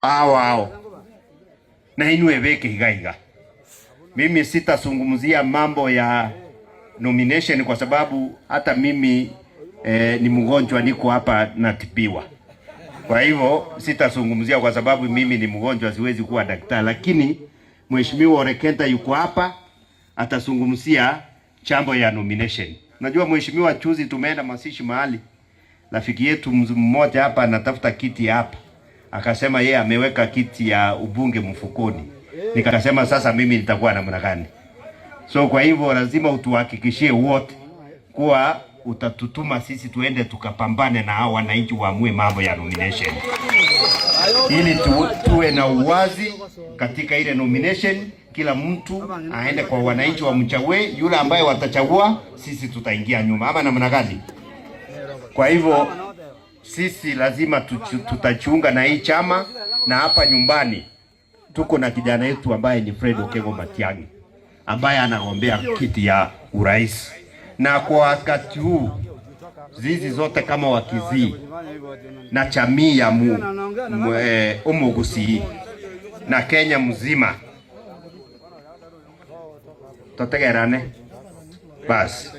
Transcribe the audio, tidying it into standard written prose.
awao na inue weke higaiga. Mimi sitazungumzia mambo ya nomination kwa sababu hata mimi ni mgonjwa, niko hapa natibiwa. Kwa hivyo sitazungumzia kwa sababu mimi ni mgonjwa, siwezi kuwa daktari, lakini Mheshimiwa Orekenta yuko hapa atazungumzia chambo ya nomination. Najua Mheshimiwa, chuzi tumeenda masishi mahali, rafiki yetu mmoja hapa anatafuta kiti hapa, akasema yeye ameweka kiti ya ubunge mfukoni. Nikasema sasa mimi nitakuwa namna gani? So kwa hivyo lazima utuhakikishie wote kuwa utatutuma sisi tuende tukapambane na hao wananchi waamue mambo ya nomination, ili tuwe na uwazi katika ile nomination. Kila mtu aende kwa wananchi wamchague yule ambaye watachagua, sisi tutaingia nyuma, ama namna gani? Kwa hivyo sisi lazima tutachunga na hii chama, na hapa nyumbani tuko na kijana yetu ambaye ni Fred Okengo Matiang'i ambaye anagombea kiti ya urais. Na kwa wakati huu zizi zote kama Wakizii na jamii ya Umugusi na Kenya mzima totegerane basi